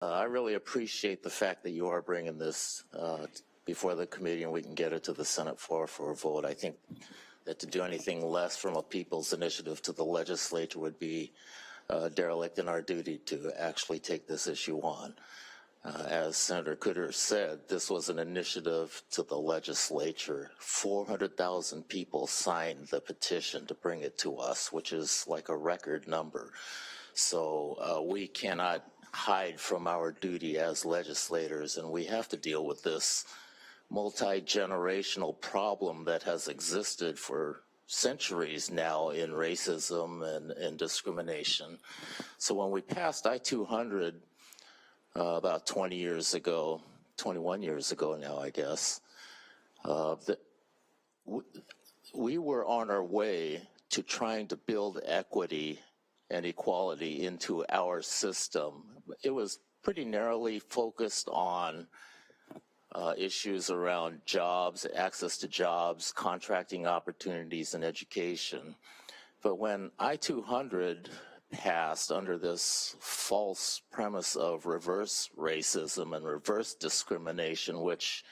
I really appreciate the fact that you are bringing this before the committee and we can get it to the Senate floor for a vote. I think that to do anything less from a people's initiative to the legislature would be derelict in our duty to actually take this issue on. As Senator Cooter said, this was an initiative to the legislature. 400,000 people signed the petition to bring it to us, which is like a record number. So we cannot hide from our duty as legislators, and we have to deal with this multi-generational problem that has existed for centuries now in racism and discrimination. So when we passed I-200 about 20 years ago, 21 years ago now, I guess, we were on our way to trying to build equity and equality into our system. It was pretty narrowly focused on issues around jobs, access to jobs, contracting opportunities, and education. But when I-200 passed under this false premise of reverse racism and reverse discrimination, which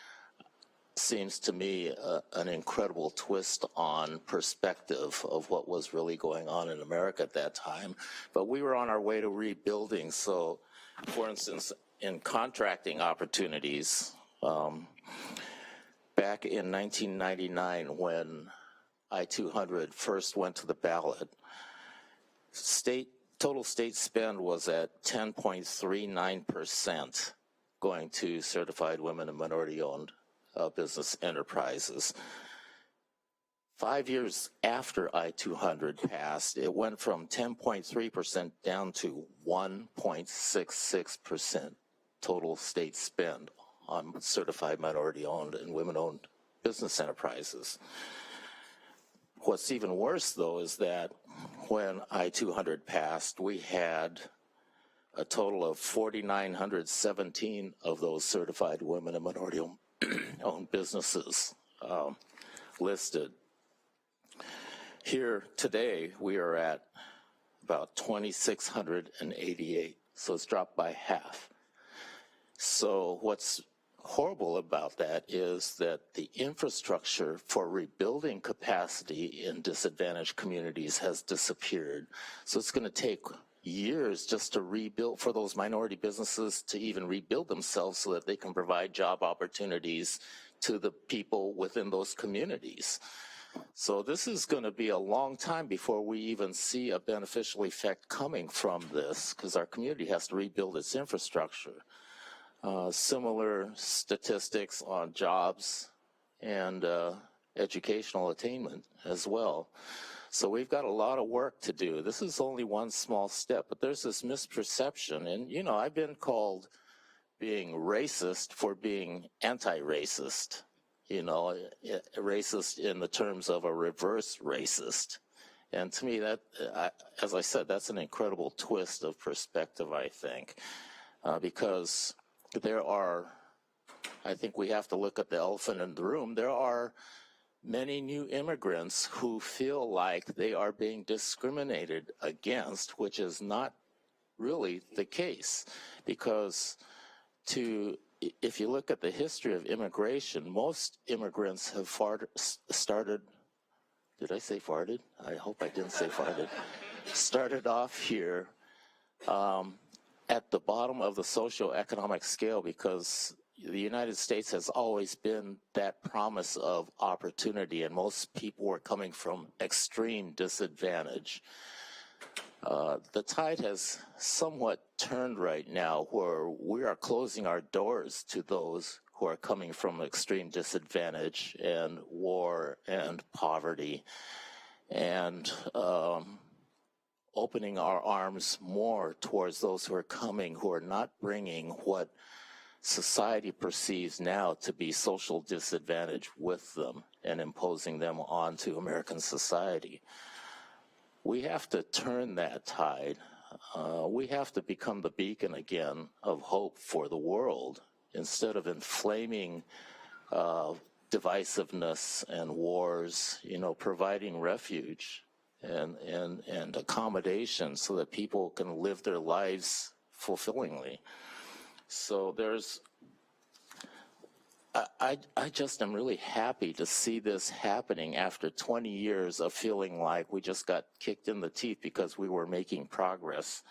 seems to me an incredible twist on perspective of what was really going on in America at that time. But we were on our way to rebuilding. So, for instance, in contracting opportunities, back in 1999 when I-200 first went to the ballot, total state spend was at 10.39% going to certified women and minority-owned business enterprises. 5 years after I-200 passed, it went from 10.3% down to 1.66% total state spend on certified minority-owned and women-owned business enterprises. What's even worse, though, is that when I-200 passed, we had a total of 4,917 of those certified women and minority-owned businesses listed. Here today, we are at about 2,688, so it's dropped by half. So what's horrible about that is that the infrastructure for rebuilding capacity in disadvantaged communities has disappeared. So it's going to take years just to rebuild, for those minority businesses to even rebuild themselves so that they can provide job opportunities to the people within those communities. So this is going to be a long time before we even see a beneficial effect coming from this, because our community has to rebuild its infrastructure. Similar statistics on jobs and educational attainment as well. So we've got a lot of work to do. This is only one small step, but there's this misperception. And, you know, I've been called being racist for being anti-racist, you know, racist in the terms of a reverse racist. And to me, that, as I said, that's an incredible twist of perspective, I think, because there are, I think we have to look at the elephant in the room. There are many new immigrants who feel like they are being discriminated against, which is not really the case. Because if you look at the history of immigration, most immigrants have started, did I say farted? I hope I didn't say farted. Started off here at the bottom of the socioeconomic scale, because the United States has always been that promise of opportunity, and most people were coming from extreme disadvantage. The tide has somewhat turned right now, where we are closing our doors to those who are coming from extreme disadvantage and war and poverty, and opening our arms more towards those who are coming, who are not bringing what society perceives now to be social disadvantage with them and imposing them onto American society. We have to turn that tide. We have to become the beacon again of hope for the world, instead of inflaming divisiveness and wars, you know, providing refuge and accommodation so that people can live their lives fulfillingly. So I just am really happy to see this happening after 20 years of feeling like we just got kicked in the teeth because we were making progress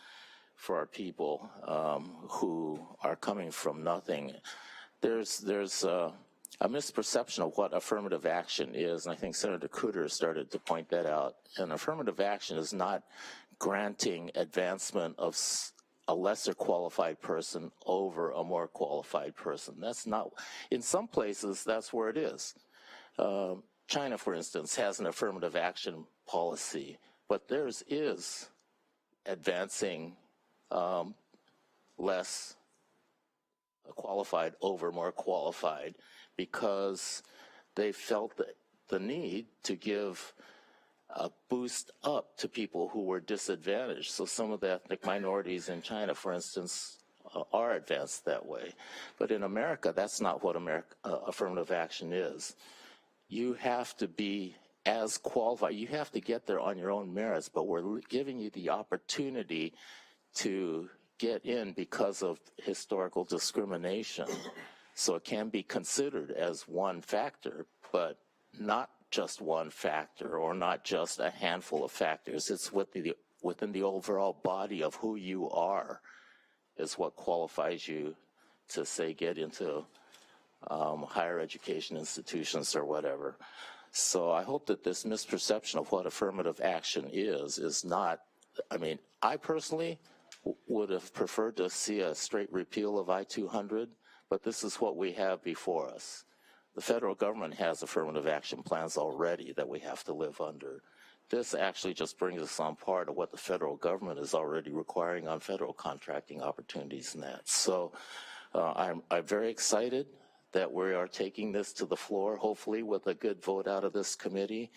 for our people who are coming from nothing. There's a misperception of what affirmative action is, and I think Senator Cooter started to point that out. And affirmative action is not granting advancement of a lesser qualified person over a more qualified person. That's not, in some places, that's where it is. China, for instance, has an affirmative action policy, but theirs is advancing less qualified over more qualified because they felt the need to give a boost up to people who were disadvantaged. So some of the ethnic minorities in China, for instance, are advanced that way. But in America, that's not what affirmative action is. You have to be as qualified. You have to get there on your own merits, but we're giving you the opportunity to get in because of historical discrimination. So it can be considered as one factor, but not just one factor or not just a handful of factors. It's within the overall body of who you are is what qualifies you to, say, get into higher education institutions or whatever. So I hope that this misperception of what affirmative action is not, I mean, I personally would have preferred to see a straight repeal of I-200, but this is what we have before us. The federal government has affirmative action plans already that we have to live under. This actually just brings us on par to what the federal government is already requiring on federal contracting opportunities and that. So I'm very excited that we are taking this to the floor, hopefully with a good vote out of this committee,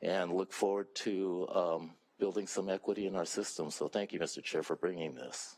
and look forward to building some equity in our system. So thank you, Mr. Chair, for bringing this.